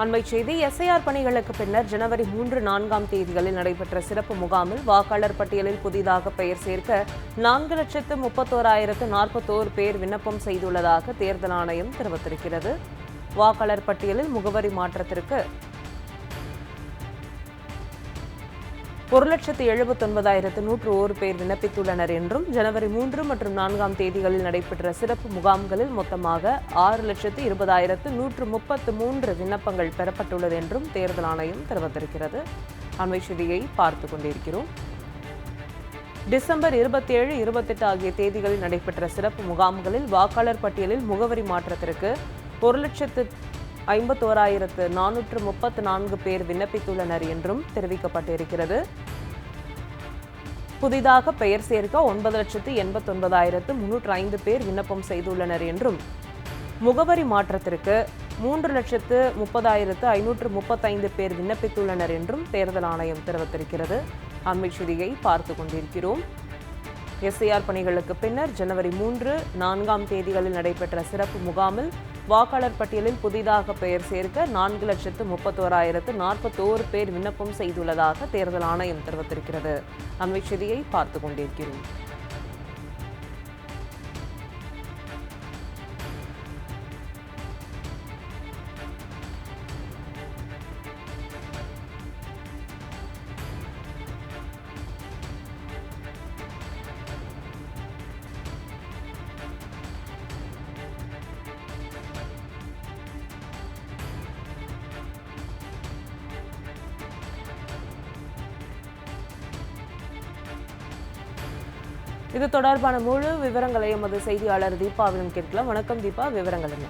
அண்மைச் செய்தி. எஸ்ஐஆர் பணிகளுக்கு பின்னர் ஜனவரி 3, 4ஆம் தேதிகளில் நடைபெற்ற சிறப்பு முகாமில் வாக்காளர் பட்டியலில் புதிதாக பெயர் சேர்க்க 4,31,041 பேர் விண்ணப்பம் செய்துள்ளதாக தேர்தல் ஆணையம் தெரிவித்திருக்கிறது. வாக்காளர் பட்டியலில் முகவரி மாற்றத்திற்கு 1,79,101 பேர் விண்ணப்பித்துள்ளனர் என்றும், ஜனவரி 3 மற்றும் 4ஆம் தேதிகளில் நடைபெற்ற சிறப்பு முகாம்களில் மொத்தமாக 6,20,133 விண்ணப்பங்கள் பெறப்பட்டுள்ளது என்றும் தேர்தல் ஆணையம் தெரிவித்திருக்கிறது. அண்மை செய்தியை பார்த்துக் கொண்டிருக்கிறோம். டிசம்பர் 27, 28 ஆகிய தேதிகளில் நடைபெற்ற சிறப்பு முகாம்களில் வாக்காளர் பட்டியலில் முகவரி மாற்றத்திற்கு 1,51,434 பேர் விண்ணப்பித்துள்ளனர் என்றும் தெரிவிக்கப்பட்டிருக்கிறது. புதிதாக பெயர் சேர்க்க 9,89,305 பேர் விண்ணப்பம் செய்துள்ளனர் என்றும், முகவரி மாற்றத்திற்கு 3,30,535 பேர் விண்ணப்பித்துள்ளனர் என்றும் தேர்தல் ஆணையம் தெரிவித்திருக்கிறது. அண்மை செய்தியை பார்த்துக் கொண்டிருக்கிறோம். எஸ்ஐஆர் பணிகளுக்கு பின்னர் ஜனவரி 3, 4ஆம் தேதிகளில் நடைபெற்ற சிறப்பு முகாமில் வாக்காளர் பட்டியலில் புதிதாக பெயர் சேர்க்க 4,31,041 பேர் விண்ணப்பம் செய்துள்ளதாக தேர்தல் ஆணையம் தெரிவித்திருக்கிறது. அண்மை செய்தியை பார்த்துக் கொண்டிருக்கிறோம். இது தொடர்பான முழு விவரங்களை எமது செய்தியாளர் தீபாவிடம் கேட்கலாம். வணக்கம் தீபா, விவரங்கள் என்ன?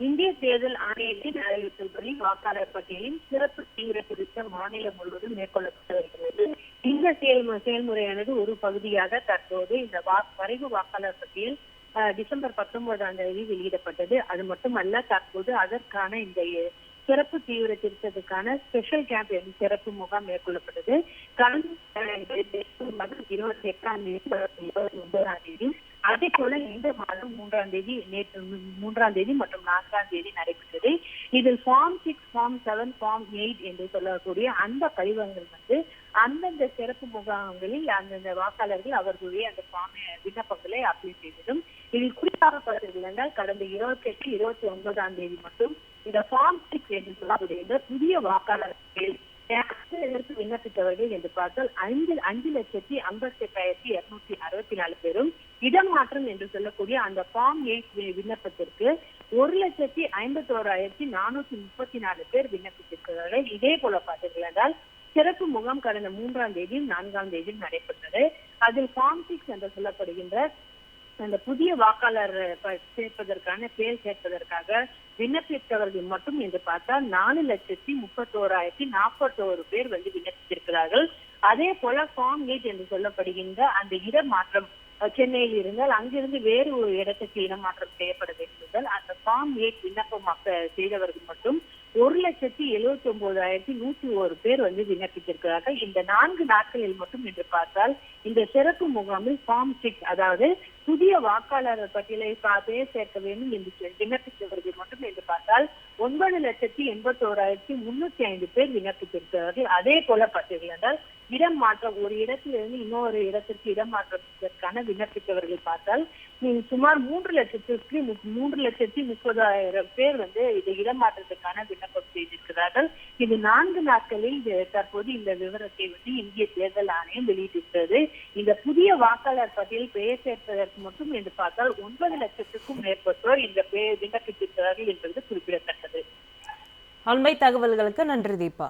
இந்திய தேர்தல் ஆணையத்தின் அறிவித்தபடி வாக்காளர் பட்டியலின் சிறப்பு தீவிர திருத்தம் மாநிலம் முழுவதும் மேற்கொள்ளப்பட்டு வருகிறது. இந்த செயல்முறையானது ஒரு பகுதியாக தற்போது இந்த வரைவு வாக்காளர் பட்டியல் டிசம்பர் 19ஆம் தேதி வெளியிடப்பட்டது. அது மட்டுமல்ல, தற்போது அதற்கான இந்த சிறப்பு தீவிர திருத்தத்துக்கான ஸ்பெஷல் கேம்ப் சிறப்பு முகாம் மேற்கொள்ளப்பட்டது. கடந்த 28ஆம் தேதி, 29ஆம் தேதி, அதே போல இந்த மாதம் 3ஆம் தேதி, நேற்று 3ஆம் தேதி மற்றும் 4ஆம் தேதி நடைபெற்றது. இதில் ஃபார்ம் 6, ஃபார்ம் 7, ஃபார்ம் 8 என்று சொல்லக்கூடிய அந்த படிவங்கள் அந்தந்த சிறப்பு முகாம்களில் அந்தந்த வாக்காளர்கள் அவர்களுடைய அந்த விண்ணப்பங்களை அப்ளை செய்ததும். இதில் குறிப்பாக பார்த்தீர்கள் என்றால் கடந்த 28, 29ஆம் தேதி மட்டும் இந்த ஃபார்ம் 6 என்று சொல்லக்கூடிய புதிய வாக்காளர்கள் விண்ணப்பித்தவர்கள் என்று பார்த்தால் 5,58,264 பேரும், இடமாற்றம் என்று சொல்லக்கூடிய அந்த ஃபார்ம் 8 விண்ணப்பத்திற்கு 1,51,434 பேர் விண்ணப்பித்திருக்கிறார்கள். இதே போல பார்த்தீர்கள் என்றால் சிறப்பு முகாம் கடந்த 3ஆம் தேதியும் 4ஆம் தேதியும் நடைபெற்றது. அதில் ஃபார்ம் 6 என்று சொல்லப்படுகின்ற அந்த புதிய வாக்காளர் சேர்ப்பதற்கான பேர் சேர்ப்பதற்காக விண்ணப்பித்தவர்கள் மட்டும் என்று பார்த்தால் 4,31,041 பேர் விண்ணப்பித்திருக்கிறார்கள். அதே போல ஃபார்ம் 8 என்று சொல்லப்படுகின்ற அந்த இடமாற்றம் சென்னையில் இருந்தால் அங்கிருந்து வேறு ஒரு இடத்துக்கு இடமாற்றம் செய்யப்பட வேண்டியதால் அந்த ஃபார்ம் 8 விண்ணப்பம் செய்தவர்கள் மட்டும் 1,79,101 பேர் விண்ணப்பித்திருக்கிறார்கள். இந்த 4 நாட்களில் மட்டும் என்று பார்த்தால் இந்த சிறப்பு முகாமில் ஃபார்ம் 6, அதாவது புதிய வாக்காளர் பட்டியலை பேர் சேர்க்க வேண்டும் என்று விண்ணப்பித்தவர்கள் மட்டும் என்று பார்த்தால் 9,81,305 பேர் விண்ணப்பித்திருக்கிறார்கள். அதே போல பார்த்தீர்கள் என்றால் இடம் மாற்றம், ஒரு இடத்திலிருந்து இன்னொரு இடத்திற்கு இடம் மாற்றத்திற்கான விண்ணப்பித்தவர்கள் பார்த்தால் சுமார் 3,30,000 பேர் இது இடமாற்றத்திற்கான விண்ணப்பம் செய்திருக்கிறார்கள். இது 4 நாட்களில் தற்போது இந்த விவரத்தை இந்திய தேர்தல் ஆணையம் வெளியிட்டிருக்கிறது. இந்த புதிய வாக்காளர் பட்டியல் பெயர் சேர்ப்பதற்கு மட்டும் என்று பார்த்தால் 9 லட்சத்துக்கும் மேற்பட்டோர் இந்த விண்ணப்பித்திருக்கிறார்கள் என்பது குறிப்பிடத்தக்கது. அண்மை தகவல்களுக்கு நன்றி தீபா.